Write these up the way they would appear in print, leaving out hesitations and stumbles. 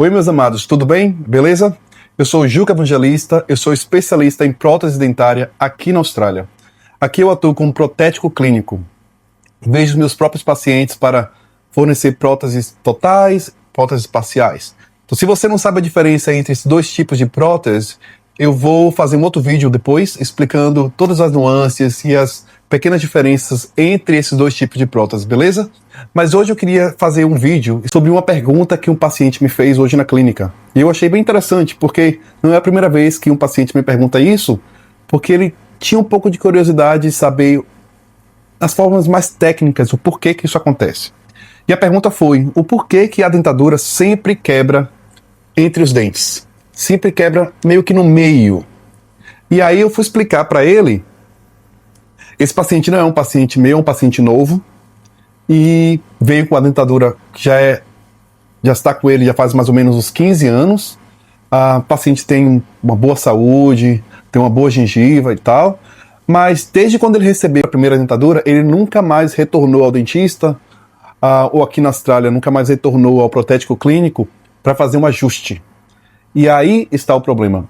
Oi, meus amados, tudo bem? Beleza? Eu sou o Juca Evangelista, eu sou especialista em prótese dentária aqui na Austrália. Aqui eu atuo como protético clínico. Vejo meus próprios pacientes para fornecer próteses totais, próteses parciais. Então, se você não sabe a diferença entre esses dois tipos de prótese, eu vou fazer um outro vídeo depois explicando todas as nuances e as pequenas diferenças entre esses dois tipos de prótese, beleza? Mas hoje eu queria fazer um vídeo sobre uma pergunta que um paciente me fez hoje na clínica. E eu achei bem interessante, porque não é a primeira vez que um paciente me pergunta isso, porque ele tinha um pouco de curiosidade de saber as formas mais técnicas, o porquê que isso acontece. E a pergunta foi, o porquê que a dentadura sempre quebra entre os dentes? Sempre quebra meio que no meio. E aí eu fui explicar para ele, esse paciente não é um paciente meu, é um paciente novo, e veio com a dentadura que já está com ele já faz mais ou menos uns 15 anos. O paciente tem uma boa saúde, tem uma boa gengiva e tal, mas desde quando ele recebeu a primeira dentadura, ele nunca mais retornou ao dentista, ou aqui na Austrália, nunca mais retornou ao protético clínico para fazer um ajuste. E aí está o problema.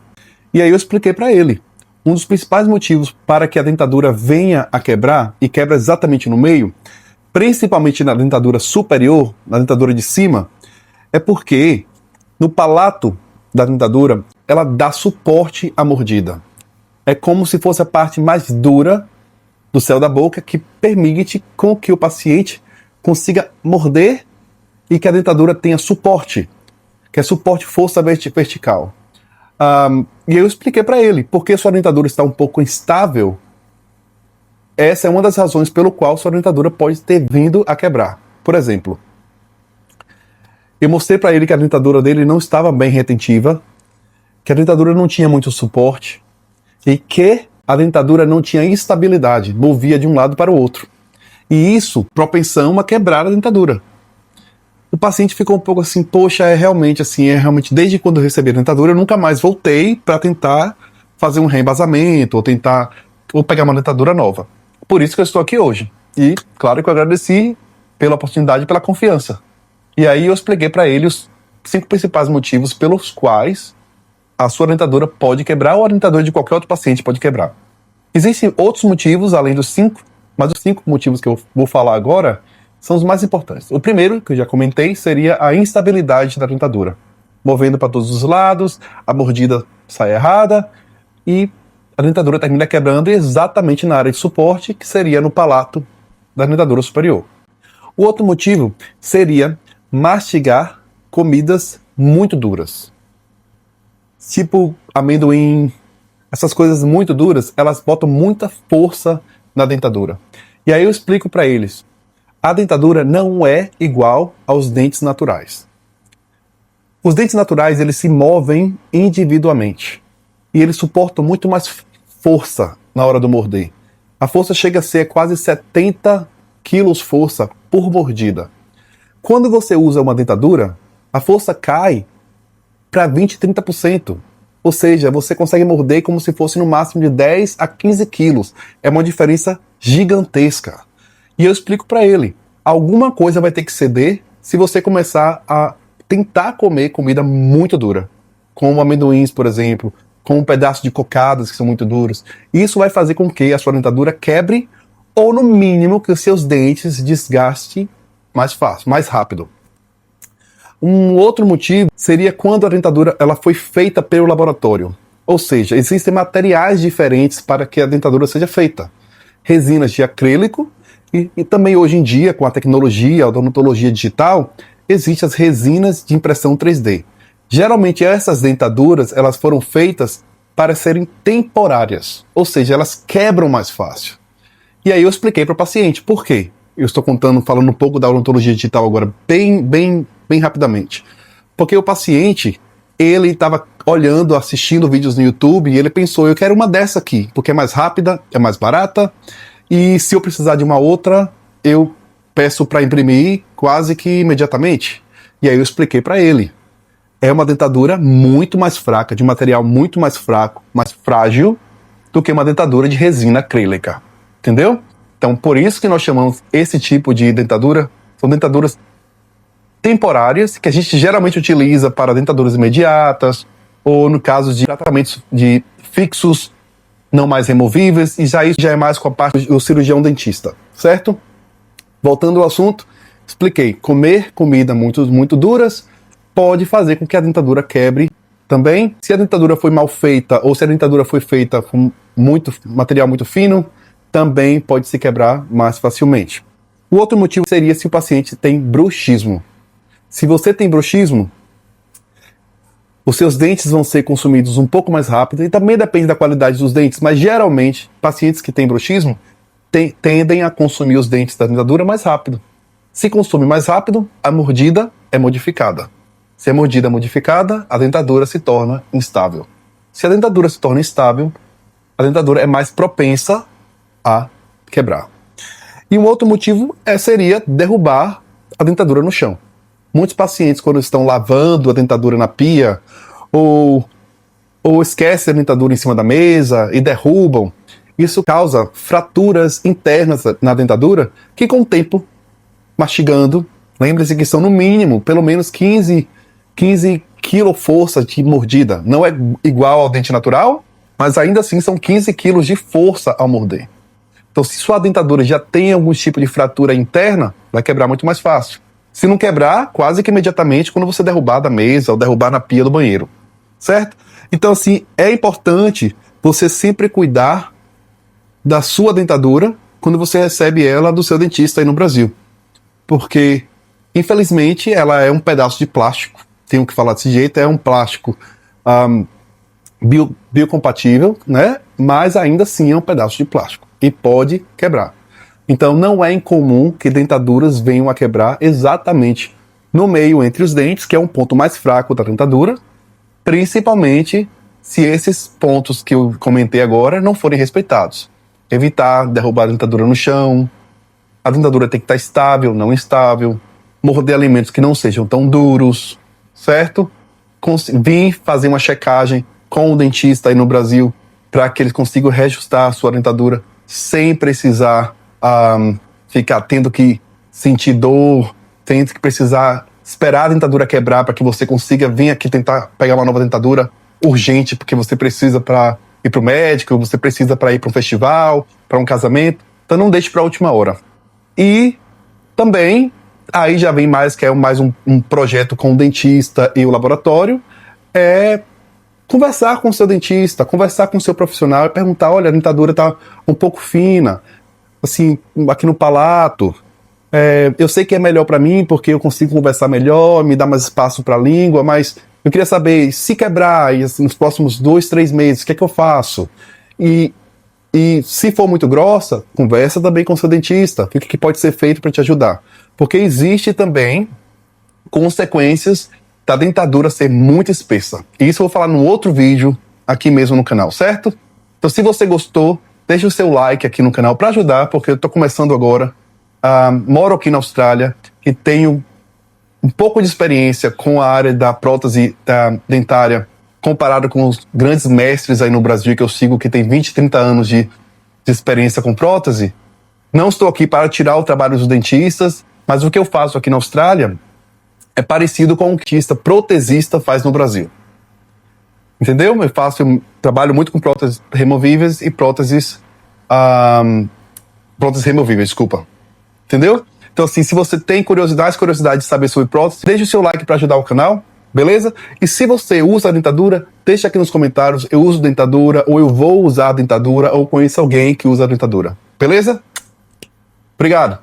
E aí eu expliquei para ele. Um dos principais motivos para que a dentadura venha a quebrar, e quebra exatamente no meio, principalmente na dentadura superior, na dentadura de cima, é porque no palato da dentadura, ela dá suporte à mordida. É como se fosse a parte mais dura do céu da boca que permite com que o paciente consiga morder e que a dentadura tenha suporte, que é suporte força vertical. E eu expliquei para ele, porque sua dentadura está um pouco instável, essa é uma das razões pelo qual sua dentadura pode ter vindo a quebrar. Por exemplo, eu mostrei para ele que a dentadura dele não estava bem retentiva, que a dentadura não tinha muito suporte e que a dentadura não tinha estabilidade, movia de um lado para o outro. E isso, propensão a quebrar a dentadura. O paciente ficou um pouco assim, poxa, é realmente desde quando eu recebi a dentadura, eu nunca mais voltei para tentar fazer um reembasamento ou pegar uma dentadura nova. Por isso que eu estou aqui hoje. E, claro que eu agradeci pela oportunidade e pela confiança. E aí eu expliquei para ele os 5 principais motivos pelos quais a sua dentadura pode quebrar ou a dentadura de qualquer outro paciente pode quebrar. Existem outros motivos, além dos 5, mas os 5 motivos que eu vou falar agora são os mais importantes. O primeiro, que eu já comentei, seria a instabilidade da dentadura. Movendo para todos os lados, a mordida sai errada e a dentadura termina quebrando exatamente na área de suporte, que seria no palato da dentadura superior. O outro motivo seria mastigar comidas muito duras. Tipo amendoim, essas coisas muito duras, elas botam muita força na dentadura. E aí eu explico para eles, a dentadura não é igual aos dentes naturais. Os dentes naturais, eles se movem individualmente. E eles suportam muito mais força na hora do morder. A força chega a ser quase 70 quilos força por mordida. Quando você usa uma dentadura, a força cai para 20, 30%. Ou seja, você consegue morder como se fosse no máximo de 10 a 15 quilos. É uma diferença gigantesca. E eu explico para ele, alguma coisa vai ter que ceder se você começar a tentar comer comida muito dura, como amendoins, por exemplo, com um pedaço de cocadas que são muito duros. Isso vai fazer com que a sua dentadura quebre ou, no mínimo, que os seus dentes desgastem mais fácil, mais rápido. Um outro motivo seria quando a dentadura ela foi feita pelo laboratório. Ou seja, existem materiais diferentes para que a dentadura seja feita. Resinas de acrílico e também hoje em dia, com a tecnologia, a odontologia digital, existem as resinas de impressão 3D. Geralmente essas dentaduras elas foram feitas para serem temporárias, ou seja, elas quebram mais fácil. E aí eu expliquei para o paciente por quê. Eu estou falando um pouco da odontologia digital agora, bem rapidamente. Porque o paciente, ele estava olhando, assistindo vídeos no YouTube e ele pensou, eu quero uma dessa aqui, porque é mais rápida, é mais barata, e se eu precisar de uma outra, eu peço para imprimir quase que imediatamente. E aí eu expliquei para ele. É uma dentadura muito mais fraca, de material muito mais fraco, mais frágil, do que uma dentadura de resina acrílica. Entendeu? Então, por isso que nós chamamos esse tipo de dentadura, são dentaduras temporárias, que a gente geralmente utiliza para dentaduras imediatas, ou no caso de tratamentos de fixos não mais removíveis, e já isso já é mais com a parte do cirurgião dentista, certo? Voltando ao assunto, expliquei, comer comida muito duras pode fazer com que a dentadura quebre também. Se a dentadura foi mal feita, ou se a dentadura foi feita com material muito fino, também pode se quebrar mais facilmente. O outro motivo seria se o paciente tem bruxismo. Se você tem bruxismo, os seus dentes vão ser consumidos um pouco mais rápido, e também depende da qualidade dos dentes, mas geralmente, pacientes que têm bruxismo tendem a consumir os dentes da dentadura mais rápido. Se consome mais rápido, a mordida é modificada. Se a mordida é modificada, a dentadura se torna instável. Se a dentadura se torna instável, a dentadura é mais propensa a quebrar. E um outro motivo seria derrubar a dentadura no chão. Muitos pacientes, quando estão lavando a dentadura na pia, ou esquecem a dentadura em cima da mesa e derrubam, isso causa fraturas internas na dentadura que, com o tempo, mastigando, lembre-se que são no mínimo, pelo menos 15 kg-força de mordida. Não é igual ao dente natural, mas ainda assim são 15 kg de força ao morder. Então, se sua dentadura já tem algum tipo de fratura interna, vai quebrar muito mais fácil. Se não quebrar, quase que imediatamente quando você derrubar da mesa ou derrubar na pia do banheiro, certo? Então, assim, é importante você sempre cuidar da sua dentadura quando você recebe ela do seu dentista aí no Brasil. Porque, infelizmente, ela é um pedaço de plástico, tenho que falar desse jeito, é um plástico biocompatível, né? Mas ainda assim é um pedaço de plástico e pode quebrar. Então não é incomum que dentaduras venham a quebrar exatamente no meio entre os dentes, que é um ponto mais fraco da dentadura, principalmente se esses pontos que eu comentei agora não forem respeitados. Evitar derrubar a dentadura no chão, a dentadura tem que estar estável, não instável, morder alimentos que não sejam tão duros, certo? Vim fazer uma checagem com o dentista aí no Brasil para que eles consigam reajustar a sua dentadura sem precisar ficar tendo que sentir dor, tendo que precisar esperar a dentadura quebrar para que você consiga vir aqui tentar pegar uma nova dentadura urgente, porque você precisa para ir para o médico, você precisa para ir para um festival, para um casamento. Então não deixe para a última hora. E também, aí já vem mais, que é mais um projeto com o dentista e o laboratório, é conversar com o seu dentista, conversar com o seu profissional e perguntar, olha, a dentadura está um pouco fina, assim, aqui no palato, eu sei que é melhor para mim porque eu consigo conversar melhor, me dá mais espaço para a língua, mas eu queria saber, se quebrar assim, nos próximos 2-3 meses, o que é que eu faço? E se for muito grossa, conversa também com o seu dentista, o que pode ser feito para te ajudar. Porque existe também consequências da dentadura ser muito espessa. E isso eu vou falar num outro vídeo aqui mesmo no canal, certo? Então se você gostou, deixa o seu like aqui no canal para ajudar, porque eu estou começando agora, moro aqui na Austrália e tenho um pouco de experiência com a área da prótese dentária, comparado com os grandes mestres aí no Brasil que eu sigo, que tem 20, 30 anos de experiência com prótese. Não estou aqui para tirar o trabalho dos dentistas, mas o que eu faço aqui na Austrália é parecido com o que o dentista protesista faz no Brasil. Entendeu? Eu trabalho muito com próteses removíveis e próteses removíveis, desculpa. Entendeu? Então assim, se você tem curiosidade de saber sobre prótese, deixa o seu like para ajudar o canal, beleza? E se você usa a dentadura, deixa aqui nos comentários, eu uso dentadura, ou eu vou usar a dentadura, ou conheço alguém que usa a dentadura. Beleza? Obrigado!